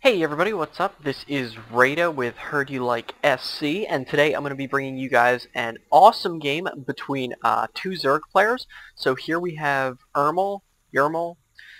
Hey everybody, what's up? This is Rada with Heard You Like SC, and today I'm going to be bringing you guys an awesome game between two Zerg players. So here we have Urmel,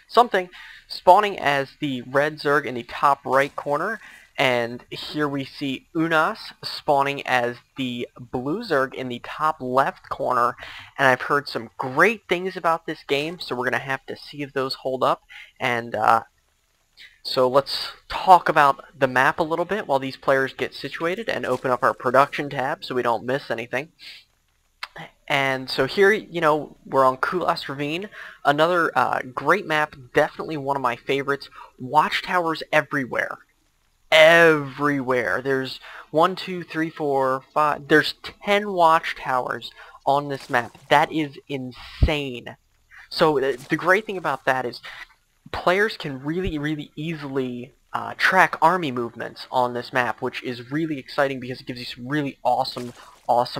something, spawning as the red Zerg in the top right corner, and here we see Unas spawning as the blue Zerg in the top left corner, and I've heard some great things about this game, so we're going to have to see if those hold up, and so let's talk about the map a little bit while these players get situated and open up our production tab so we don't miss anything. And so here, we're on Kulas Ravine, another great map, definitely one of my favorites. Watchtowers everywhere. Everywhere. There's 1, 2, 3, 4, 5, there's 10 watchtowers on this map. That is insane. So the great thing about that is players can really easily track army movements on this map, which is really exciting because it gives you some really awesome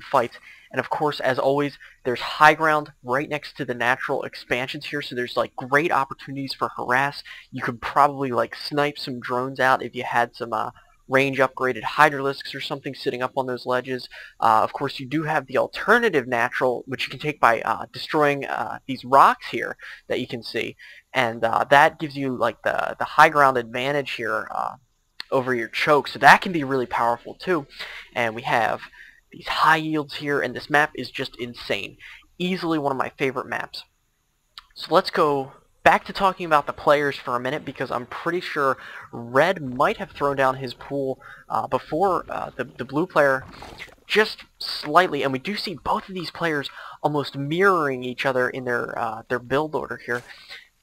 fights. And of course, as always, there's high ground right next to the natural expansions here, so there's like great opportunities for harass. You could probably like snipe some drones out if you had some range upgraded hydralisks or something sitting up on those ledges. Of course, you do have the alternative natural, which you can take by destroying these rocks here that you can see, and that gives you like the high ground advantage here over your choke, so that can be really powerful too. And we have these high yields here, and this map is just insane. Easily one of my favorite maps. So let's go back to talking about the players for a minute, because I'm pretty sure Red might have thrown down his pool before the blue player, just slightly, and we do see both of these players almost mirroring each other in their build order here.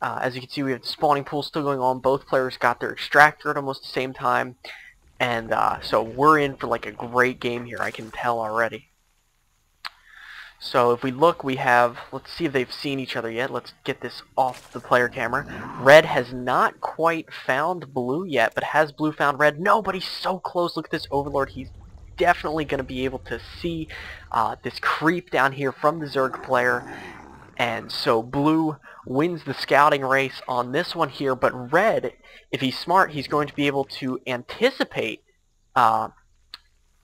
As you can see, we have the spawning pool still going on. Both players got their extractor at almost the same time, and so we're in for like a great game here, I can tell already. So if we look, we have, let's see if they've seen each other yet. Let's get this off the player camera. Red has not quite found blue yet, but has blue found red? No, but he's so close. Look at this overlord. He's definitely going to be able to see this creep down here from the Zerg player. And so blue wins the scouting race on this one here, but red, if he's smart, he's going to be able to anticipate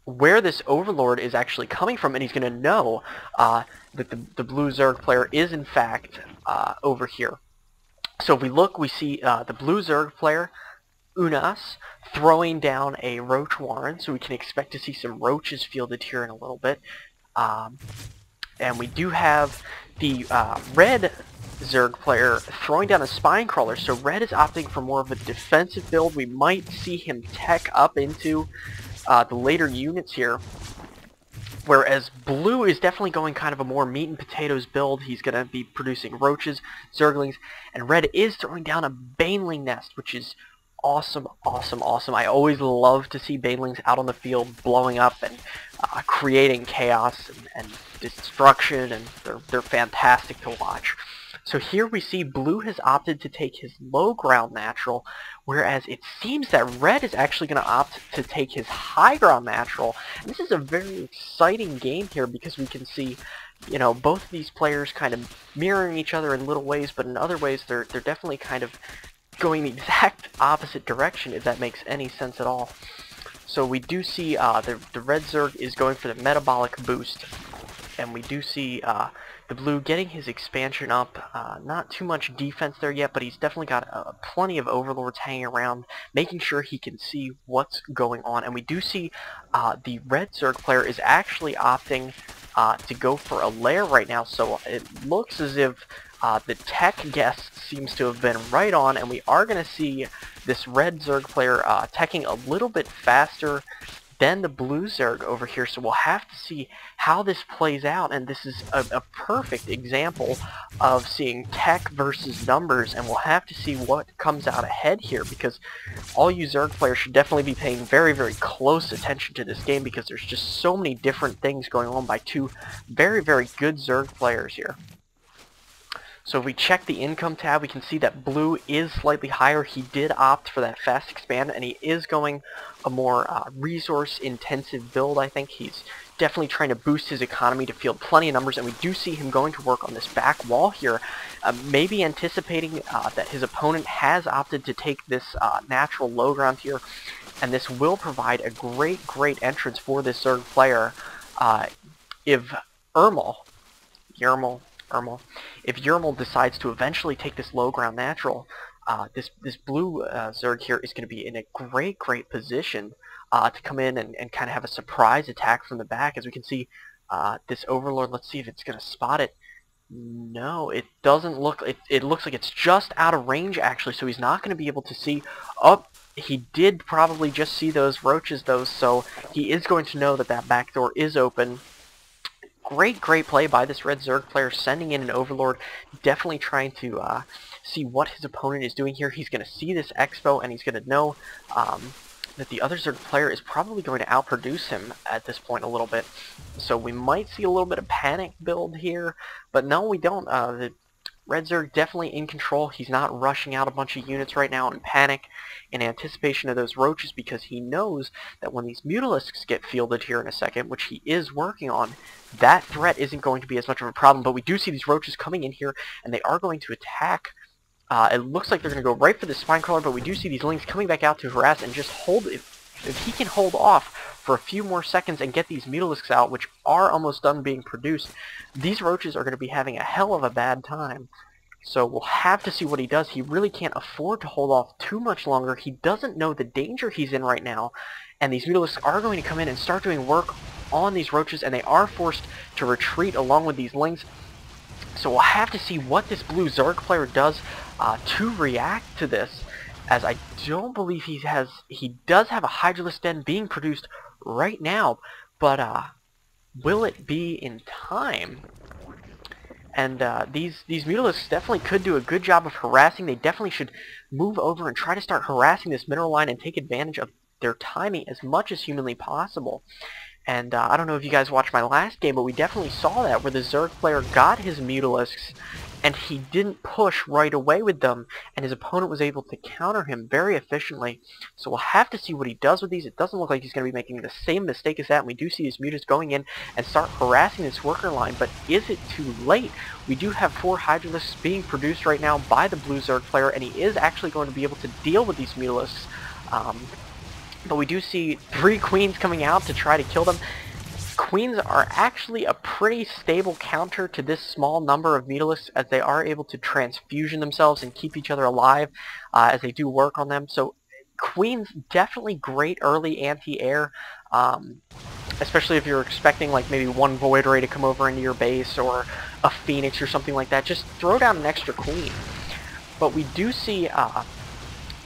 where this overlord is actually coming from, and he's going to know that the blue Zerg player is in fact over here. So if we look, we see the blue Zerg player, Unas, throwing down a roach warren, so we can expect to see some roaches fielded here in a little bit. And we do have the red Zerg player throwing down a spine crawler, so red is opting for more of a defensive build. We might see him tech up into the later units here, whereas blue is definitely going kind of a more meat and potatoes build. He's going to be producing roaches, zerglings, and red is throwing down a baneling nest, which is awesome. I always love to see banelings out on the field blowing up and creating chaos and destruction, and they're fantastic to watch. So here we see blue has opted to take his low ground natural, whereas it seems that red is actually going to opt to take his high ground natural. And this is a very exciting game here, because we can see, both of these players kind of mirroring each other in little ways, but in other ways they're definitely kind of going the exact opposite direction, if that makes any sense at all. So we do see the red Zerg is going for the metabolic boost, and we do see the blue getting his expansion up. Not too much defense there yet, but he's definitely got plenty of overlords hanging around, making sure he can see what's going on. And we do see the red Zerg player is actually opting to go for a lair right now, so it looks as if the tech guess seems to have been right on, and we are going to see this red Zerg player teching a little bit faster than the blue Zerg over here, so we'll have to see how this plays out. And this is a perfect example of seeing tech versus numbers, and we'll have to see what comes out ahead here, because all you Zerg players should definitely be paying very close attention to this game, because there's just so many different things going on by two very good Zerg players here. So if we check the income tab, we can see that blue is slightly higher. He did opt for that fast expand, and he is going a more resource intensive build. I think he's definitely trying to boost his economy to field plenty of numbers, and we do see him going to work on this back wall here, maybe anticipating that his opponent has opted to take this natural low ground here, and this will provide a great entrance for this Zerg player. If Urmel decides to eventually take this low ground natural, this blue Zerg here is going to be in a great position to come in and kind of have a surprise attack from the back. As we can see, this Overlord, let's see if it's going to spot it. No, it doesn't look, it looks like it's just out of range actually, so he's not going to be able to see. Oh, he did probably just see those roaches though, so he is going to know that that back door is open. Great play by this red Zerg player, sending in an Overlord, definitely trying to see what his opponent is doing here. He's going to see this Expo, and he's going to know that the other Zerg player is probably going to outproduce him at this point a little bit. So we might see a little bit of panic build here, but no, we don't. The red Zerg definitely in control. He's not rushing out a bunch of units right now in panic in anticipation of those roaches, because he knows that when these Mutalisks get fielded here in a second, which he is working on, that threat isn't going to be as much of a problem. But we do see these roaches coming in here, and they are going to attack. It looks like they're going to go right for the spine crawler, but we do see these lings coming back out to harass and just hold. If he can hold off for a few more seconds and get these Mutalisks out, which are almost done being produced, these roaches are going to be having a hell of a bad time. So we'll have to see what he does. He really can't afford to hold off too much longer. He doesn't know the danger he's in right now, and these Mutalisks are going to come in and start doing work on these roaches, and they are forced to retreat along with these lings. So we'll have to see what this blue Zerg player does to react to this, as I don't believe he does have a Hydralisk Den being produced right now, but will it be in time? And these Mutalisks definitely could do a good job of harassing. They definitely should move over and try to start harassing this mineral line and take advantage of their timing as much as humanly possible. And I don't know if you guys watched my last game, but we definitely saw that, where the Zerg player got his Mutalisks, and he didn't push right away with them, and his opponent was able to counter him very efficiently. So we'll have to see what he does with these. It doesn't look like he's going to be making the same mistake as that, and we do see his Mutas going in and start harassing this worker line, but is it too late? We do have 4 Hydralisks being produced right now by the blue Zerg player, and he is actually going to be able to deal with these Mutalisks. But we do see 3 Queens coming out to try to kill them. Queens are actually a pretty stable counter to this small number of Mutalisks, as they are able to transfusion themselves and keep each other alive as they do work on them. So Queens, definitely great early anti-air, especially if you're expecting like maybe one Void Ray to come over into your base, or a Phoenix or something like that. Just throw down an extra Queen. But we do see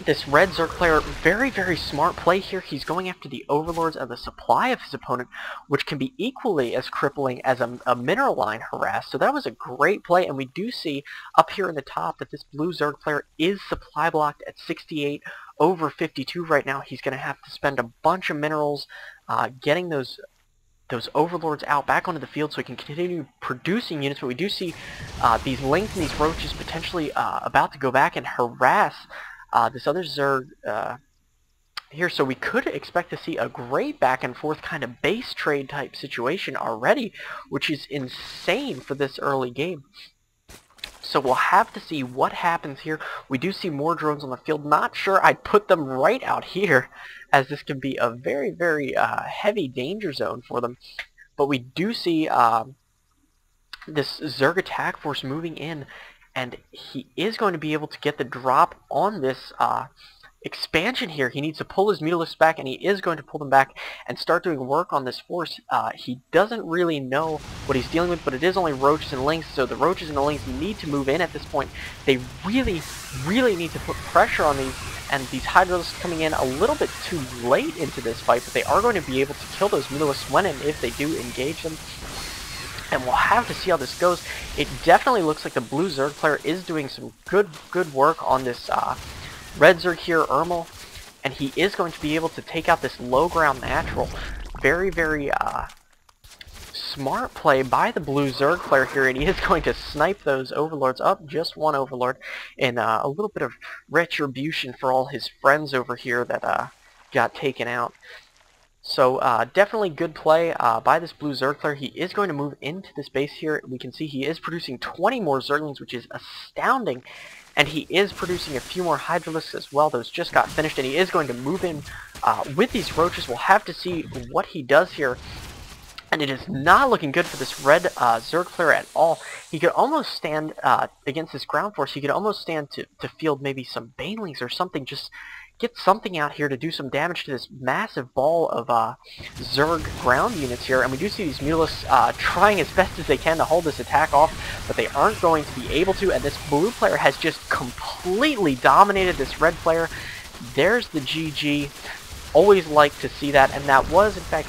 this red Zerg player, very smart play here. He's going after the Overlords of the supply of his opponent, which can be equally as crippling as a mineral line harass. So that was a great play, and we do see up here in the top that this blue Zerg player is supply blocked at 68 over 52 right now. He's going to have to spend a bunch of minerals getting those Overlords out back onto the field so he can continue producing units. But we do see these lings and these roaches potentially about to go back and harass this other Zerg here, so we could expect to see a great back and forth kind of base trade type situation already, which is insane for this early game. So we'll have to see what happens here. We do see more drones on the field. Not sure I'd put them right out here, as this can be a very heavy danger zone for them. But we do see this Zerg attack force moving in, and he is going to be able to get the drop on this expansion here. He needs to pull his Mutalisks back, and he is going to pull them back and start doing work on this force. He doesn't really know what he's dealing with, but it is only roaches and lings, so the roaches and the lings need to move in at this point. They really need to put pressure on these, and these Hydralisks coming in a little bit too late into this fight, but they are going to be able to kill those Mutalisks when and if they do engage them. And we'll have to see how this goes. It definitely looks like the blue Zerg player is doing some good work on this red Zerg here, Urmel, and he is going to be able to take out this low ground natural very smart play by the blue Zerg player here, and he is going to snipe those overlords up, just one overlord, and a little bit of retribution for all his friends over here that got taken out. So definitely good play by this blue Zerg player. He is going to move into this base here. We can see he is producing 20 more Zerglings, which is astounding. And he is producing a few more Hydralisks as well. Those just got finished, and he is going to move in with these roaches. We'll have to see what he does here. And it is not looking good for this red Zerg player at all. He could almost stand against this ground force. He could almost stand to field maybe some Banelings or something. Just get something out here to do some damage to this massive ball of Zerg ground units here. And we do see these Mutalisks trying as best as they can to hold this attack off, but they aren't going to be able to. And this blue player has just completely dominated this red player. There's the GG. Always like to see that. And that was, in fact,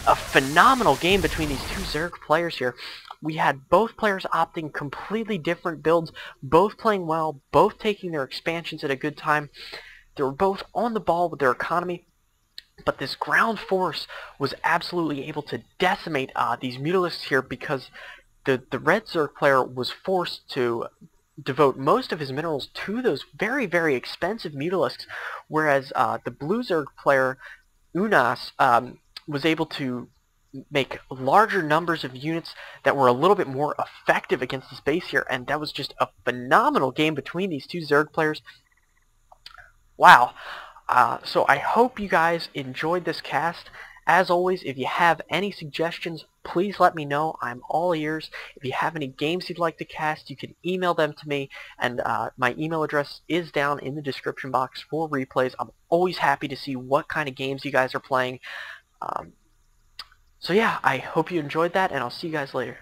a phenomenal game between these two Zerg players here. We had both players opting completely different builds, both playing well, both taking their expansions at a good time. They were both on the ball with their economy, but this ground force was absolutely able to decimate these Mutalisks here, because the red Zerg player was forced to devote most of his minerals to those very, very expensive Mutalisks, whereas the blue Zerg player, Unas, was able to make larger numbers of units that were a little bit more effective against this base here, and that was just a phenomenal game between these two Zerg players. Wow. So I hope you guys enjoyed this cast. As always, if you have any suggestions, please let me know. I'm all ears. If you have any games you'd like to cast, you can email them to me, and my email address is down in the description box for replays. I'm always happy to see what kind of games you guys are playing. So yeah, I hope you enjoyed that, and I'll see you guys later.